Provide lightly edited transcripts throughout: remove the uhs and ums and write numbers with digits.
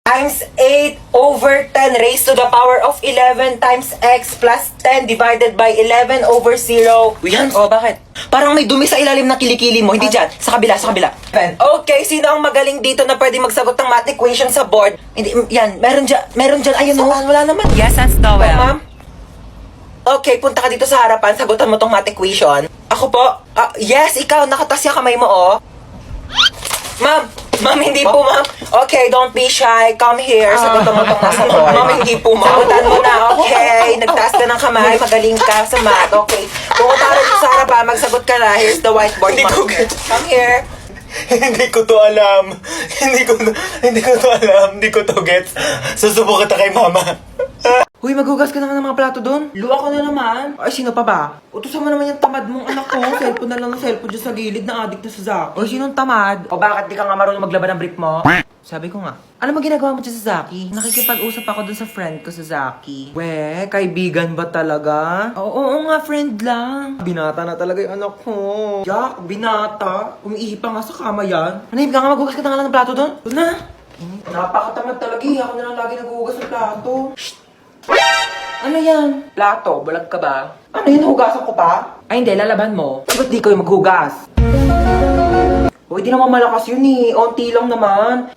times 8 over 10 raised to the power of 11 times x plus 10 divided by 11 over 0. Yan, bakit? Parang may dumi sa ilalim ng kilikili mo. Hindi dyan. Sa kabila, sa kabila. Okay, sino ang magaling dito na pwede magsagot ng math equation sa board? Hindi, yan. Meron dyan. Ayun, wala naman. Yes, that's the Oh, ma'am? Okay, punta ka dito sa harapan. Sagutan mo tong math equation. Ako po? Yes, ikaw. Nakatas yung kamay mo, oh. Ma'am, hindi po, ma'am. Okay, don't be shy. Come here. Sagutan mo tong nasa board. Ma'am, hindi po, ma'am. Sagutan mo na, okay. Nagtaas ka ng kamay. Magaling ka sa math. Okay. Pumunta ka dito sa harapan. Magsagot ka na. Here's the whiteboard. Come here. Hindi ko to alam. Hindi ko to alam. Hindi ko to gets. Susubukan kita kay mama. Huy, maghugas ka naman ng mga plato doon. Luwa ka na naman. Ay, sino pa ba? Utusan mo naman yung tamad mong anak ko. Cellphone na lang ng cellphone dyan sa gilid na addict na sa Zaki. O, sinong tamad? O, bakit di ka nga marunong maglaban ng brief mo? Sabi ko nga. Ano mo ginagawa mo dyan sa Zaki? Nakikipag-usap ako dun sa friend ko sa Zaki. We, kaibigan ba talaga? Oo nga, friend lang. Binata na talaga yung anak ko. Jack, binata. Umiihi pa nga sa kama yan. Manahib ka nga, maghugas ka na nga ng plato doon. Doon na. Napakatamad talaga eh. Ako na lang lagi naghuhugas ng plato. Shh! Ano yan? Plato, bulag ka ba? Ano yun, hugasan ko pa? Ay hindi, lalaban mo. Ba't di kayo maghugas? Uy, di naman malakas yun eh. Onti lang naman.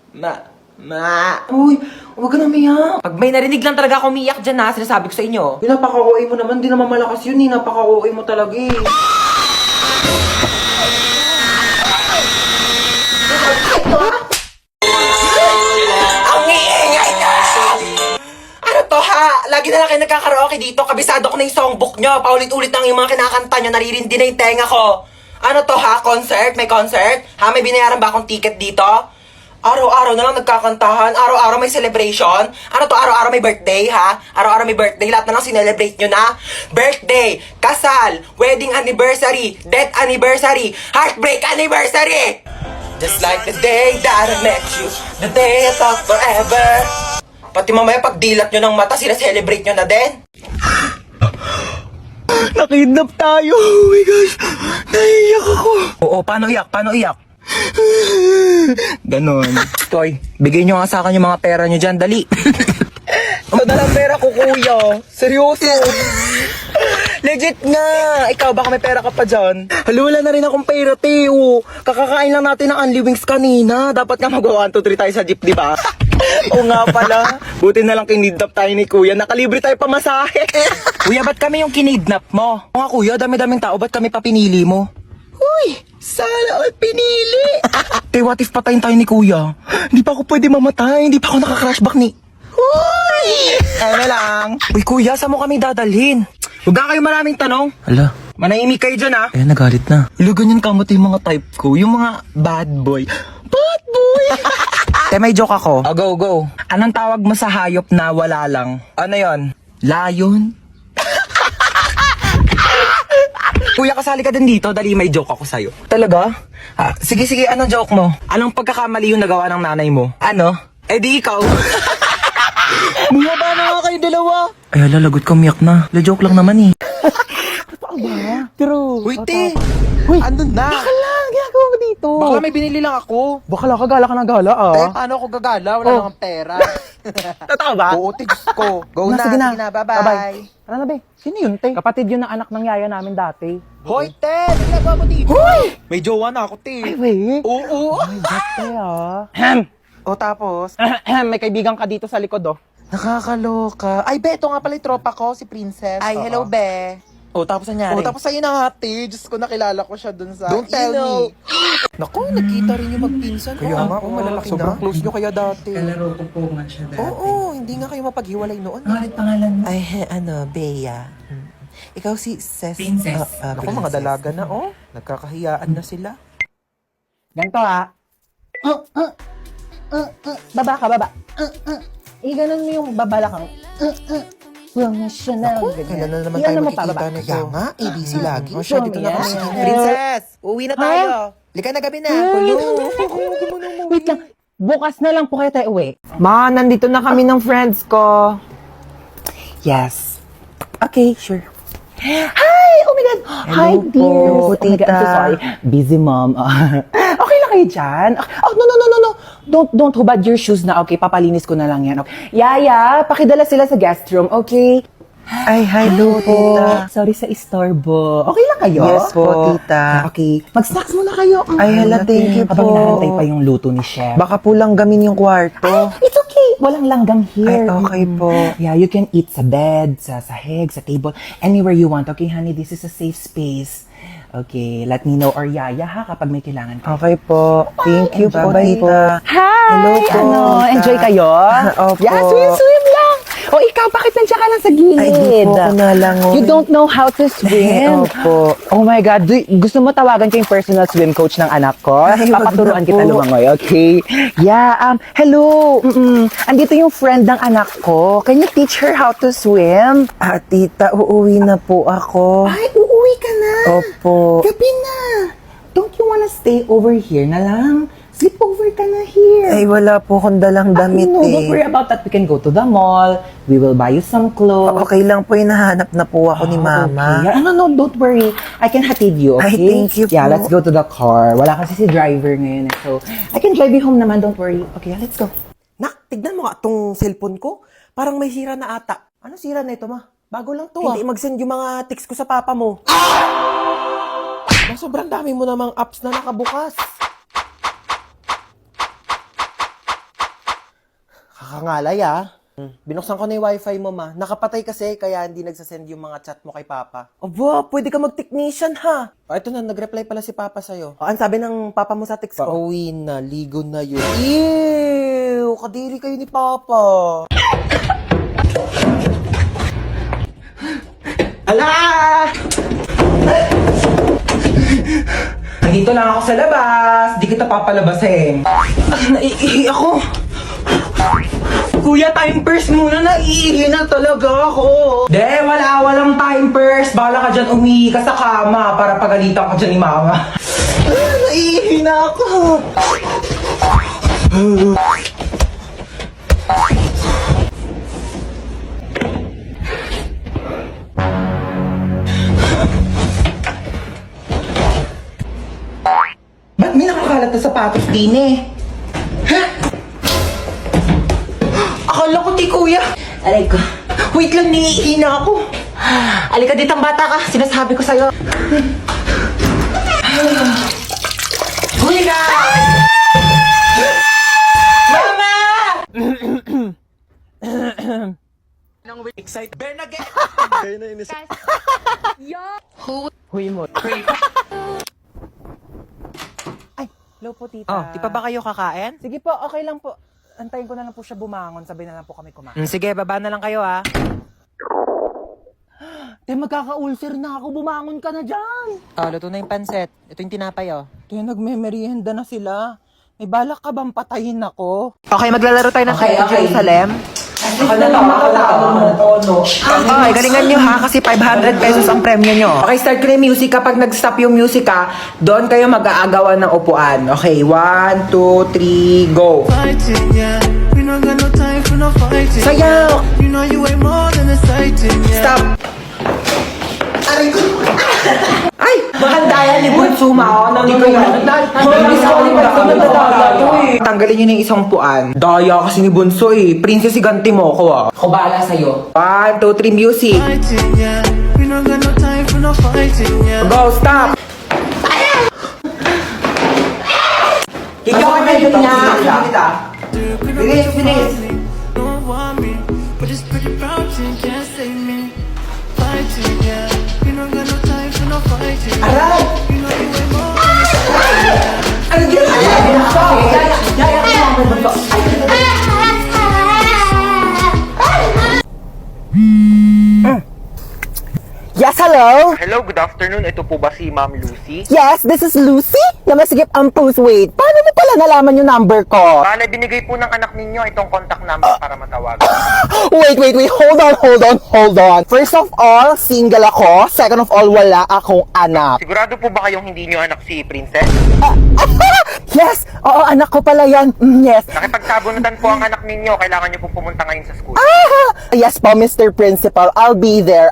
Uy, huwag ka na umiyak. Pag may narinig lang talaga ako umiyak dyan na, sinasabi ko sa inyo. Napaka-OA mo naman, di naman malakas yun eh. Napaka-OA mo talaga eh. Ang iingay na! Ano to ha? Lagi na lang kayo nagkakaraoke dito. Kabisado ko na yung songbook nyo. Paulit-ulit lang yung mga kinakanta nyo. Naririndi na yung tenga ko. Ano to ha? Concert? May concert? Ha? May binayaran ba akong ticket dito? Araw-araw na lang nagkakantahan. Araw-araw may celebration. Ano to? Araw-araw may birthday ha? Araw-araw may birthday. Lahat na lang sinelebrate nyo na. Birthday, kasal, wedding anniversary, death anniversary, heartbreak anniversary. Just like the day that I met you, the day I thought forever. Pati mamaya pag dilat nyo ng mata, sila-celebrate nyo na din. Nakidnap tayo. Oh my gosh. Naiiyak ako. Oo, paano iyak? Paano iyak? Ganon. Toy, bigay nyo nga sa akin yung mga pera nyo dyan, dali. Ano na lang pera ko, kuya? Seryoso? Legit nga! Ikaw, baka may pera ka pa dyan. Halo, wala na rin akong pera, Teo. Kakakain lang natin ng Unli Wings kanina. Dapat nga mag-1, 2, 3 tayo sa jeep, di ba? Oo nga pala. Buti na lang kinidnap tayo ni kuya. Nakalibre tayo pamasahe. Kuya, ba't kami yung kinidnap mo? Mga kuya, dami-daming tao. Ba't kami pa pinili mo? Uy, sana all pinili. Te, what if patayin tayo ni kuya? Hindi pa ako pwede mamatay. Hindi pa ako naka-crashback ni... Uy! Ano lang? Uy, kuya, saan mo kami dadalhin? Huwag ka kayo maraming tanong. Hala. Manahimik kayo dyan, ha? Eh, nagalit na. Ilo, ganyan kamot yung mga type ko. Yung mga bad boy. Bad boy! Te, may joke ako. Go, go. Anong tawag mo sa hayop na wala lang? Ano yon? Lion? Kuya, kasali ka din dito. Dali, may joke ako sa'yo. Talaga? Sige, anong joke mo? Anong pagkakamali yung nagawa ng nanay mo? Ano? Eh di ikaw. Bumaba na nga kayo dalawa. Ay, lalagot ka, miyak na. La-joke lang naman eh. True. Uy, te! Uy, Andun na! lang, ginagawa mo dito. Baka may binili lang ako. Bakala ka gala Eh, paano ako gagala? Wala Oh. namang pera. Totoo ba? Oo, tigs ko. Go Sige na. Bye-bye. Ano na, be? Sino yun, te? Kapatid yun ng anak ng yaya namin dati. Hoy, te! Ano ginagawa mo dito? Hoy! May jowa na ako, te. Ay, wait. Oo. Ay, ba't kaya? O, tapos? May kaibigan ka dito sa likod, oh. Nakakaloka. Ay, be, ito nga pala yung tropa ko, si Princess. Ay, hello, be. Oh, tapos nangyari? O, tapos sa'yo na nga, te. Diyos ko, nakilala ko siya dun sa... Don't tell me. Naku, nagkita rin yung magpinsan. Kaya nga, oo, malalaki sobrang na. close nyo kaya dati. Kalaro ko po nga siya dati. Oo, hindi nga kayo mapaghiwalay noon. Ano ulit pangalan mo? Ay, Bea. Ikaw si Ces... Princess. Naku, mga dalaga na, oh. Nagkakahiyaan na sila. Ganto, ha? Baba ka, baba. Iganon mo yung babalakang. Promotional. Kailan na naman tayo magkikita na Kaya nga, ABC lagi. Oh, Siya, dito na yan. kami. Princess, uwi na tayo. Lika na gabi na. Wait lang. Bukas na lang po kayo tayo uwi. Ma, nandito na kami ng friends ko. Yes. Okay, sure. Hi! Oh my God! Hi, po, dear. Oh my God, I'm so tita. sorry. Busy, mom. Okay lang kayo dyan? Oh, no. Don't hubad your shoes na, okay? Papalinis ko na lang yan. Okay? Yaya, pakidala sila sa guest room, okay? Ay, hello, tita. Sorry sa istorbo. Okay lang kayo? Yes po, tita. Okay. Mag-snacks muna kayo. Ay, hala, thank you Habang po. nahantay pa yung luto ni Chef. Baka po langgamin yung kwarto. It's okay. Walang langgam here. Ay, okay po. Yeah, you can eat sa bed, sa sahig, sa table, anywhere you want. Okay, honey, this is a safe space. Okay, let me know or Yaya ha kapag may kailangan ka. Okay po. Thank you po, Bye-bye tita. Hi! Hello po, tita. Enjoy kayo? Opo. Yeah, swim lang! O ikaw, bakit nandiyan ka lang sa gilid? Ay, di po ako nalangoy. You don't know how to swim? Opo. Oh my God, gusto mo tawagan ko yung personal swim coach ng anak ko? Ay, wag Papaturuan na kita po. lumangoy, okay? Yeah, hello! Andito yung friend ng anak ko. Can you teach her how to swim? Ah, tita, uuwi na po ako. Ay, uuwi ka na! Opo. Gabi na! Don't you wanna stay over here na lang? Sleep over ka na here. Ay, wala po akong dalang damit no, don't worry about that. We can go to the mall. We will buy you some clothes. Okay lang po, hinahanap na po ako ni mama. Okay. Yeah, no, don't worry. I can hatid you, Ay, okay? thank you Yeah, po. let's go to the car. Wala kasi si driver ngayon. So, I can drive you home naman. Don't worry. Okay, let's go. Nak, tignan mo nga itong cellphone ko. Parang may sira na ata. Ano sira na ito, ma? Bago lang to, Hindi mag-send yung mga text ko sa papa mo. Ma, sobrang dami mo namang apps na nakabukas. Kakangalay, Binuksan ko na yung wifi mo, ma. Nakapatay kasi, kaya hindi nagsasend yung mga chat mo kay papa. Aba, pwede ka mag-technician, ha? O, ito na, nag-reply pala si papa sa'yo. O, ang sabi ng papa mo sa text ko? Pauwi na, ligo na yun. Ew! Kadiri kayo ni papa. Nandito lang ako sa labas. Di kita papalabasin. Naiihi ako. Kuya, time first muna. Naiihi na talaga ako. Walang time first. Bala ka dyan, umihi ka sa kama para pagalitan ka dyan ni mama. Naiihi na ako. Ba't may nakakalat na sapatos din eh? Akala ko ti kuya. Aray ko. Wait lang, naiihi na ako. Alika ditang bata ka. Sinasabi ko sa'yo. Kuya! Mama! Excited. Bear na get. Huy mo. Ay, hello po, tita. Oh, di pa ba kayo kakain? Sige po, okay lang po. Antayin ko na lang po siya bumangon. Sabay na lang po kami kumain. Sige, baba na lang kayo, Te, magkaka-ulcer na ako. Bumangon ka na dyan. Oh, luto na yung pansit. Ito yung tinapay, Te, nagme-merienda na sila. May balak ka bang patayin ako? Okay, maglalaro tayo ng Okay, okay. Jerusalem. Ako na lang, tono. Okay, galingan nyo ha, kasi 500 pesos ang premyo nyo. Okay, start ko na yung music. Kapag nag-stop yung music doon kayo mag-aagawan ng upuan. Okay, 1, 2, 3, go. Fighting, yeah. We don't got no time for no fighting. Sayaw! You know you ain't more than a sighting, yeah. Stop! Ay! Maganda yan ni Bunso, ma. Hindi ko yan. Tanggalin nyo na yung isang puan. Daya kasi ni Bunso eh. Princess, iganti mo ako Ako bahala sa'yo. 1, 2, 3, music. Fighting, yeah. We don't got no time for no fighting, yeah. Go, stop! Ikaw ang medyo niya. Bilis, bilis. Don't want me, but it's pretty pouting, can't save me. Fighting, yeah. We don't got no time for no fighting. Aray! You know you ain't more than a sighting, yeah. Ano Yes, hello? Hello, good afternoon. Ito po ba si Ma'am Lucy? Yes, this is Lucy. Na masigip ang post. Wait, paano mo pala nalaman yung number ko? Bale, binigay po ng anak ninyo itong contact number para matawagan. Wait. Hold on. First of all, single ako. Second of all, wala akong anak. Sigurado po ba kayong hindi nyo anak si Princess? Yes! Oo, anak ko pala yan. Yes. Nakipagsabunutan po ang anak ninyo. Kailangan nyo po pumunta ngayon sa school. Yes po, Mr. Principal. I'll be there.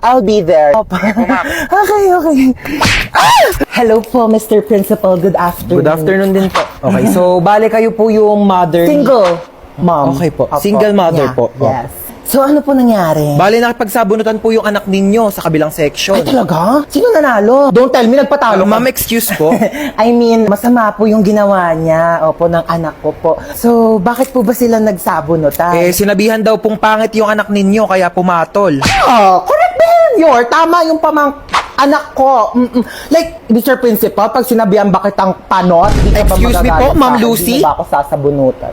Sige po, ma'am. Okay. Hello po, Mr. Principal. Good afternoon. Good afternoon din po. Okay, so bale kayo po yung mother. Single, mom. Okay po. Opo. Single mother Yeah, po. Oh. Yes. So, ano po nangyari? Bale nakipagsabunutan po yung anak ninyo sa kabilang section. Ay, talaga? Sino nanalo? Don't tell me, nagpatalo ka. Ma'am, excuse po. I mean, masama po yung ginawa niya, opo, ng anak ko po. So, bakit po ba sila nagsabunutan? Sinabihan daw pong pangit yung anak ninyo kaya pumatol. Oh, correct ba yun, Yor? Tama yung anak ko. Like, Mr. Principal, pag sinabihan ba kitang panot, di ka ba Excuse me magagalit po, Ma'am sa akin? Lucy? Di na ba ako sasabunutan?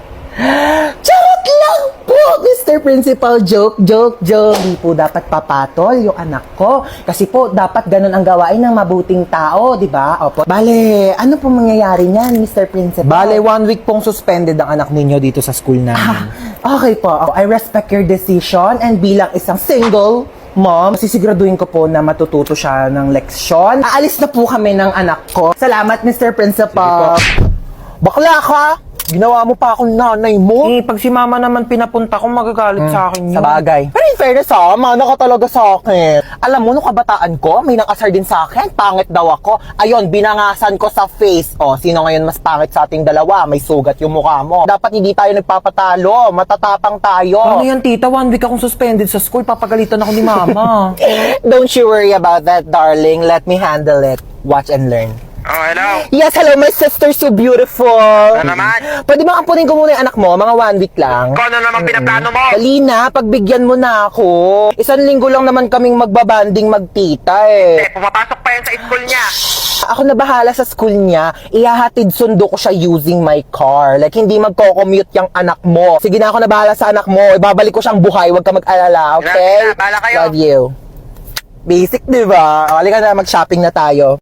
Charot lang po, Mr. Principal. Joke. Di po dapat papatol yung anak ko. Kasi po, dapat ganun ang gawain ng mabuting tao, di ba? Opo. Bale, ano po mangyayari niyan, Mr. Principal? Bale, 1 week pong suspended ang anak ninyo dito sa school namin. Okay po. I respect your decision and bilang isang single mom, sisiguraduhin ko po na matututo siya ng leksyon. Aalis na po kami ng anak ko. Salamat, Mr. Principal. Bakla ka! Ginawa mo pa akong nanay mo. Pag si mama naman pinapunta ko, magagalit sa akin yun. Sa bagay. Pero in fairness mana ka talaga sa akin. Alam mo, nung kabataan ko, may nang-asar din sa akin. Pangit daw ako. Ayun, binangasan ko sa face. O, sino ngayon mas pangit sa ating dalawa? May sugat yung mukha mo. Dapat hindi tayo nagpapatalo. Matatapang tayo. Ano yan, tita? 1 week akong suspended sa school. Papagalitan ako ni mama. Don't you worry about that, darling. Let me handle it. Watch and learn. Oh, hello? Yes, hello, my sister, so beautiful. Ano naman? Pwede ba ampunin ko muna yung anak mo? Mga 1 week lang. Kung ano naman pinaplano mo? Dali na, pagbigyan mo na ako. 1 linggo lang naman kaming magbabanding magtita Pumapasok pa yan sa school niya. Ako na bahala sa school niya. Ihahatid sundo ko siya using my car. Like, hindi magko-commute yung anak mo. Sige na, ako na bahala sa anak mo. Ibabalik ko siyang buhay. Huwag ka mag-alala, okay? Grabe na, bahala kayo. Love you. Basic, di ba? O, halika na, mag-shopping na tayo.